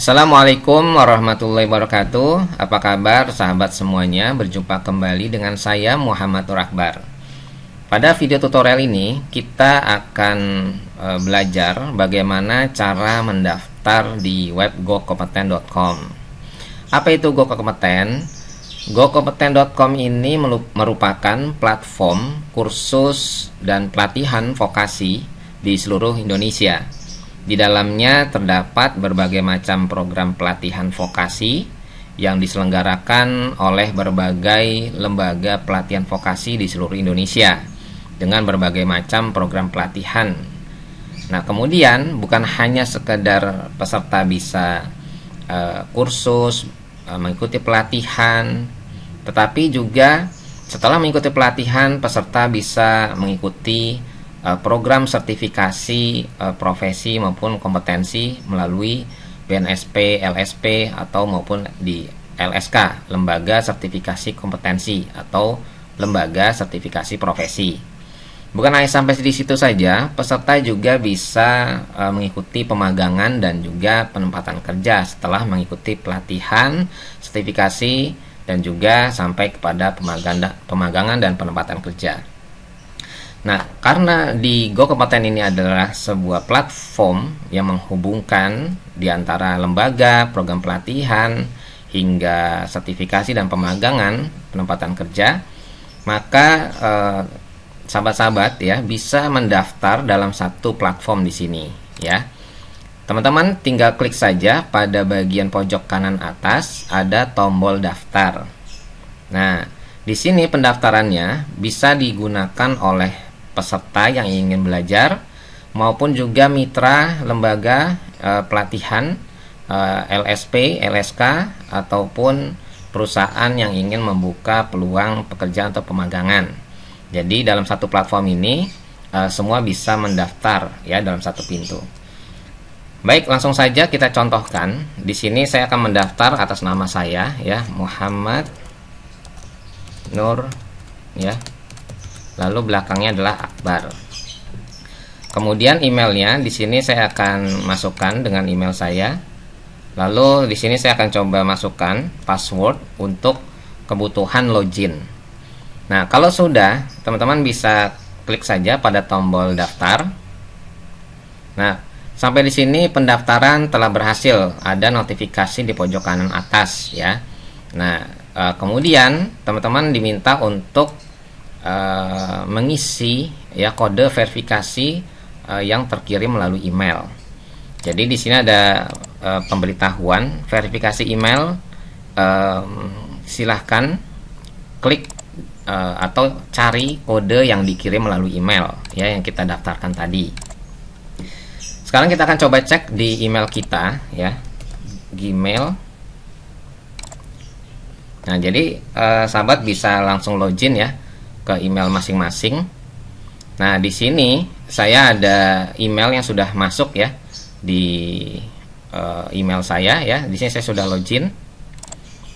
Assalamualaikum warahmatullahi wabarakatuh. Apa kabar sahabat semuanya? Berjumpa kembali dengan saya Muhammad Nur Akbar. Pada video tutorial ini kita akan belajar bagaimana cara mendaftar di web gokompeten.com. Apa itu GoKompeten? GoKompeten.com ini merupakan platform kursus dan pelatihan vokasi di seluruh Indonesia. Di dalamnya terdapat berbagai macam program pelatihan vokasi yang diselenggarakan oleh berbagai lembaga pelatihan vokasi di seluruh Indonesia dengan berbagai macam program pelatihan. Nah, kemudian bukan hanya sekedar peserta bisa kursus, mengikuti pelatihan, tetapi juga setelah mengikuti pelatihan peserta bisa mengikuti program sertifikasi profesi maupun kompetensi melalui BNSP, LSP atau maupun di LSK, Lembaga Sertifikasi Kompetensi atau Lembaga Sertifikasi Profesi. Bukan hanya sampai di situ saja, peserta juga bisa mengikuti pemagangan dan juga penempatan kerja setelah mengikuti pelatihan, sertifikasi dan juga sampai kepada pemagangan dan penempatan kerja. Nah, karena di GoKompeten ini adalah sebuah platform yang menghubungkan di antara lembaga, program pelatihan, hingga sertifikasi dan pemagangan penempatan kerja, maka sahabat-sahabat ya bisa mendaftar dalam satu platform di sini ya. Teman-teman tinggal klik saja pada bagian pojok kanan atas ada tombol daftar. Nah, di sini pendaftarannya bisa digunakan oleh peserta yang ingin belajar maupun juga mitra lembaga pelatihan LSP, LSK ataupun perusahaan yang ingin membuka peluang pekerjaan atau pemagangan. Jadi dalam satu platform ini semua bisa mendaftar ya dalam satu pintu. Baik, langsung saja kita contohkan. Di sini saya akan mendaftar atas nama saya ya, Muhammad Nur ya. Lalu belakangnya adalah Akbar. Kemudian emailnya di sini saya akan masukkan dengan email saya. Lalu di sini saya akan coba masukkan password untuk kebutuhan login. Nah, kalau sudah, teman-teman bisa klik saja pada tombol daftar. Nah, sampai di sini pendaftaran telah berhasil. Ada notifikasi di pojok kanan atas ya. Nah, kemudian teman-teman diminta untuk mengisi ya kode verifikasi yang terkirim melalui email. Jadi di sini ada pemberitahuan verifikasi email. Silahkan klik atau cari kode yang dikirim melalui email ya yang kita daftarkan tadi. Sekarang kita akan coba cek di email kita ya, Gmail. Nah, jadi sahabat bisa langsung login ya ke email masing-masing. Nah, di sini saya ada email yang sudah masuk ya di email saya ya. Di sini saya sudah login.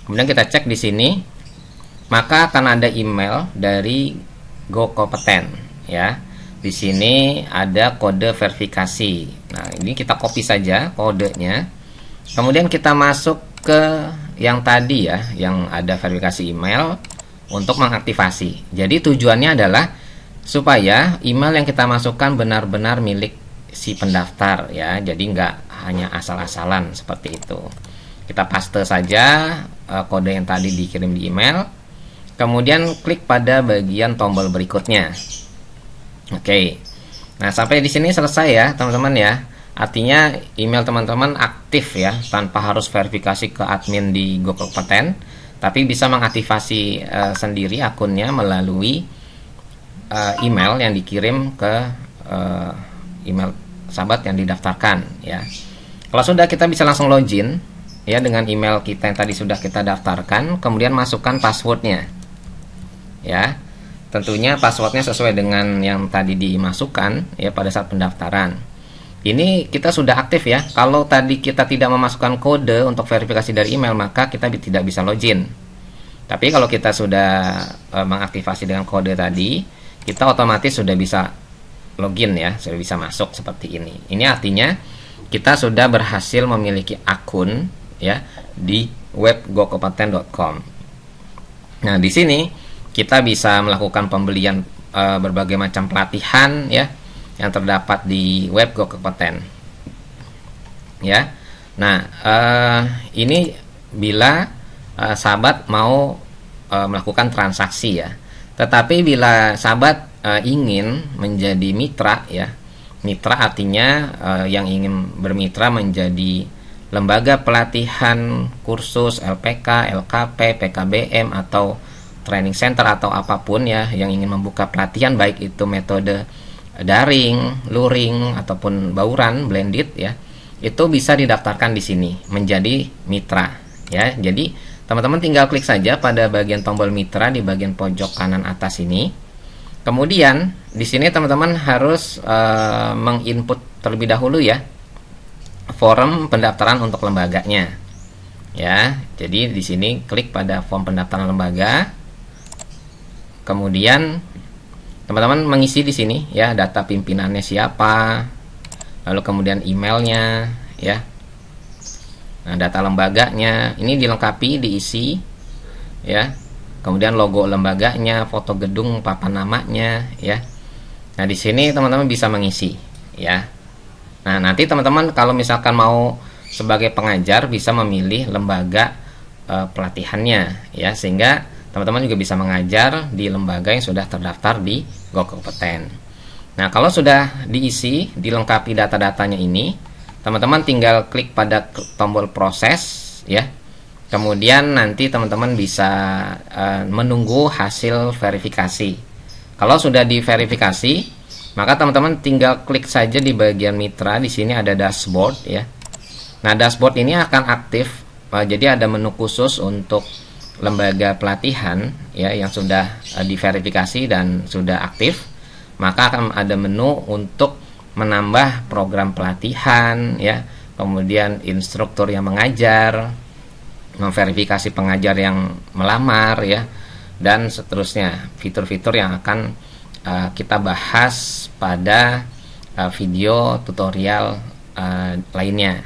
Kemudian kita cek di sini, maka akan ada email dari GoKompeten ya. Di sini ada kode verifikasi. Nah, ini kita copy saja kodenya. Kemudian kita masuk ke yang tadi ya, yang ada verifikasi email untuk mengaktifasi. Jadi tujuannya adalah supaya email yang kita masukkan benar-benar milik si pendaftar ya. Jadi nggak hanya asal-asalan seperti itu. Kita paste saja kode yang tadi dikirim di email. Kemudian klik pada bagian tombol berikutnya. Oke. Nah, sampai di sini selesai ya, teman-teman ya. Artinya email teman-teman aktif ya, tanpa harus verifikasi ke admin di GoKompeten. Tapi bisa mengaktifasi sendiri akunnya melalui email yang dikirim ke email sahabat yang didaftarkan ya. Kalau sudah, kita bisa langsung login ya dengan email kita yang tadi sudah kita daftarkan. Kemudian masukkan passwordnya ya. Tentunya passwordnya sesuai dengan yang tadi dimasukkan ya pada saat pendaftaran. Ini kita sudah aktif ya. Kalau tadi kita tidak memasukkan kode untuk verifikasi dari email, maka kita tidak bisa login. Tapi kalau kita sudah mengaktifasi dengan kode tadi, kita otomatis sudah bisa login ya, sudah bisa masuk seperti ini. Ini artinya kita sudah berhasil memiliki akun ya di web gokompeten.com. Nah, di sini kita bisa melakukan pembelian berbagai macam pelatihan ya yang terdapat di web Gokompeten. Ya. Nah, ini bila sahabat mau melakukan transaksi ya. Tetapi bila sahabat ingin menjadi mitra ya. Mitra artinya yang ingin bermitra menjadi lembaga pelatihan, kursus, LPK, LKP, PKBM atau training center atau apapun ya yang ingin membuka pelatihan, baik itu metode daring, luring ataupun bauran, blended ya. Itu bisa didaftarkan di sini menjadi mitra ya. Jadi teman-teman tinggal klik saja pada bagian tombol mitra di bagian pojok kanan atas ini. Kemudian di sini teman-teman harus menginput terlebih dahulu ya form pendaftaran untuk lembaganya. Ya, jadi di sini klik pada form pendaftaran lembaga. Kemudian teman-teman mengisi di sini ya data pimpinannya siapa, lalu kemudian emailnya ya. Nah, data lembaganya ini dilengkapi, diisi ya. Kemudian logo lembaganya, foto gedung, papan namanya ya. Nah, di sini teman-teman bisa mengisi ya. Nah, nanti teman-teman kalau misalkan mau sebagai pengajar bisa memilih lembaga pelatihannya ya, sehingga teman-teman juga bisa mengajar di lembaga yang sudah terdaftar di Gokompeten. Nah, kalau sudah diisi, dilengkapi data-datanya ini, teman-teman tinggal klik pada tombol proses ya. Kemudian nanti teman-teman bisa menunggu hasil verifikasi. Kalau sudah diverifikasi, maka teman-teman tinggal klik saja di bagian mitra. Di sini ada dashboard ya. Nah, dashboard ini akan aktif. Jadi ada menu khusus untuk lembaga pelatihan ya yang sudah diverifikasi dan sudah aktif. Maka akan ada menu untuk menambah program pelatihan ya, kemudian instruktur yang mengajar, memverifikasi pengajar yang melamar ya, dan seterusnya. Fitur-fitur yang akan kita bahas pada video tutorial lainnya.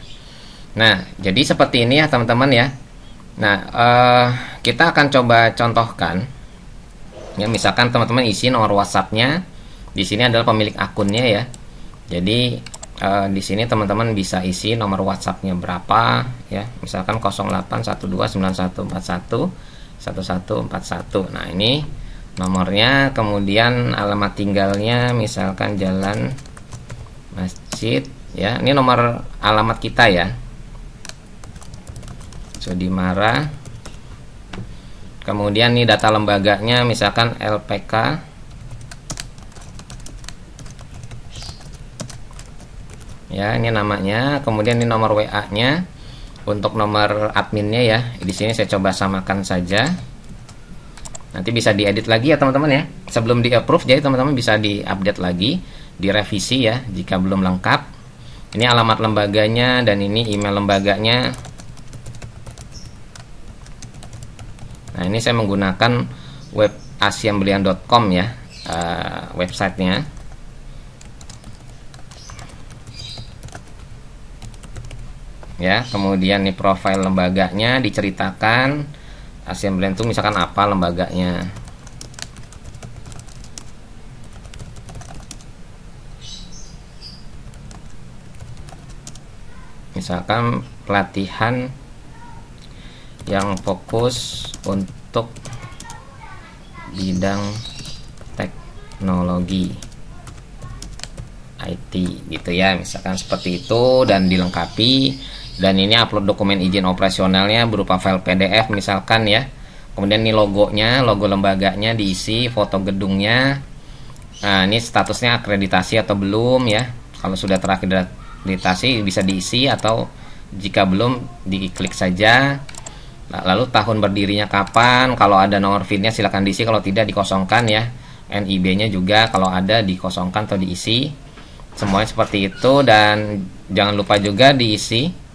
Nah, jadi seperti ini ya teman-teman ya. Nah, kita akan coba contohkan ya, misalkan teman-teman isi nomor WhatsApp-nya. Di sini adalah pemilik akunnya ya. Jadi di sini teman-teman bisa isi nomor WhatsApp-nya berapa ya. Misalkan 081291411141. Nah, ini nomornya. Kemudian alamat tinggalnya misalkan Jalan Masjid ya. Ini nomor alamat kita ya. Sudimara. Kemudian nih data lembaganya misalkan LPK. Ya, ini namanya. Kemudian ini nomor WA-nya. Untuk nomor adminnya ya, di sini saya coba samakan saja. Nanti bisa diedit lagi ya teman-teman ya. Sebelum di-approve, jadi teman-teman bisa di-update lagi, direvisi ya jika belum lengkap. Ini alamat lembaganya dan ini email lembaganya. Nah, ini saya menggunakan web asianbelian.com ya, websitenya. Ya, kemudian nih profil lembaganya diceritakan Asian Belian itu misalkan apa lembaganya. Misalkan pelatihan yang fokus untuk bidang teknologi IT gitu ya, misalkan seperti itu, dan dilengkapi. Dan ini upload dokumen izin operasionalnya berupa file PDF misalkan ya. Kemudian ini logonya, logo lembaganya diisi, foto gedungnya. Nah, ini statusnya akreditasi atau belum ya. Kalau sudah terakreditasi bisa diisi, atau jika belum diklik saja. Nah, lalu tahun berdirinya kapan, kalau ada nomor VIN-nya silakan diisi, kalau tidak dikosongkan ya. NIB-nya juga kalau ada dikosongkan atau diisi. Semuanya seperti itu, dan jangan lupa juga diisi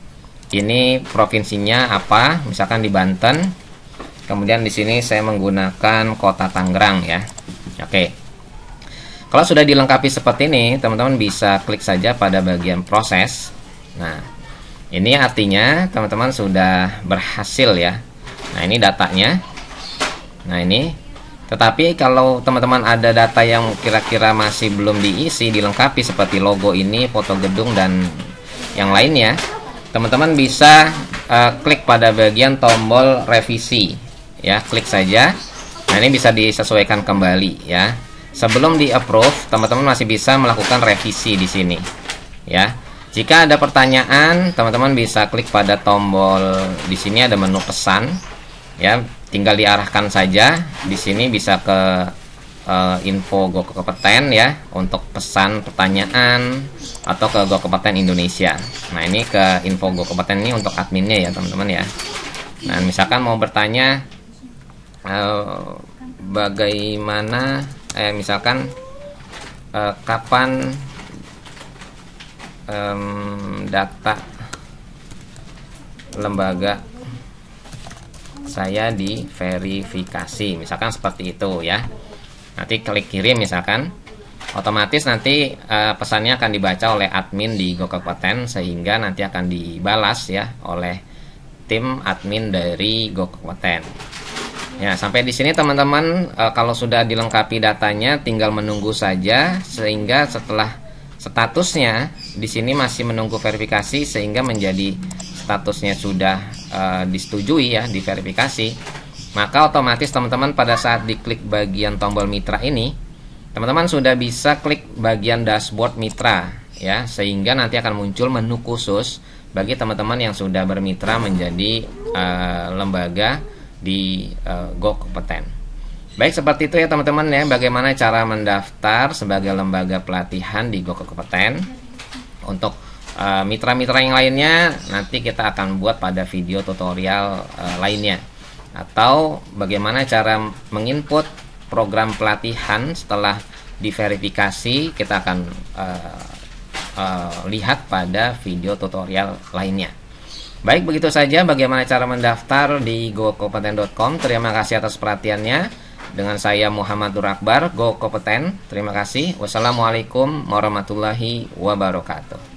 ini provinsinya apa, misalkan di Banten. Kemudian di sini saya menggunakan kota Tangerang ya. Oke. Kalau sudah dilengkapi seperti ini, teman-teman bisa klik saja pada bagian proses. Nah, ini artinya teman-teman sudah berhasil ya. Nah, ini datanya. Nah, ini. Tetapi kalau teman-teman ada data yang kira-kira masih belum diisi, dilengkapi seperti logo ini, foto gedung dan yang lainnya, teman-teman bisa klik pada bagian tombol revisi ya, klik saja. Nah, ini bisa disesuaikan kembali ya. Sebelum di approve, teman-teman masih bisa melakukan revisi di sini ya. Jika ada pertanyaan, teman-teman bisa klik pada tombol di sini, ada menu pesan ya, tinggal diarahkan saja. Di sini bisa ke info GoKompeten ya untuk pesan pertanyaan, atau ke GoKompeten Indonesia. Nah, ini ke info GoKompeten ini untuk adminnya ya teman-teman ya. Nah, misalkan mau bertanya bagaimana misalkan kapan data lembaga saya diverifikasi, misalkan seperti itu ya. Nanti klik kirim misalkan, otomatis nanti pesannya akan dibaca oleh admin di GoKompeten, sehingga nanti akan dibalas ya oleh tim admin dari GoKompeten. Ya, sampai di sini teman-teman, kalau sudah dilengkapi datanya tinggal menunggu saja, sehingga setelah statusnya di sini masih menunggu verifikasi, sehingga menjadi statusnya sudah disetujui ya, diverifikasi, maka otomatis teman-teman pada saat diklik bagian tombol mitra ini, teman-teman sudah bisa klik bagian dashboard mitra ya, sehingga nanti akan muncul menu khusus bagi teman-teman yang sudah bermitra menjadi lembaga di GoKompeten. Baik, seperti itu ya teman-teman ya, bagaimana cara mendaftar sebagai lembaga pelatihan di GoKompeten. Untuk mitra-mitra yang lainnya nanti kita akan buat pada video tutorial lainnya, atau bagaimana cara menginput program pelatihan setelah diverifikasi, kita akan lihat pada video tutorial lainnya. Baik, begitu saja bagaimana cara mendaftar di gokompeten.com. Terima kasih atas perhatiannya. Dengan saya Muhammad Nur Akbar, GoKompeten. Terima kasih. Wassalamualaikum warahmatullahi wabarakatuh.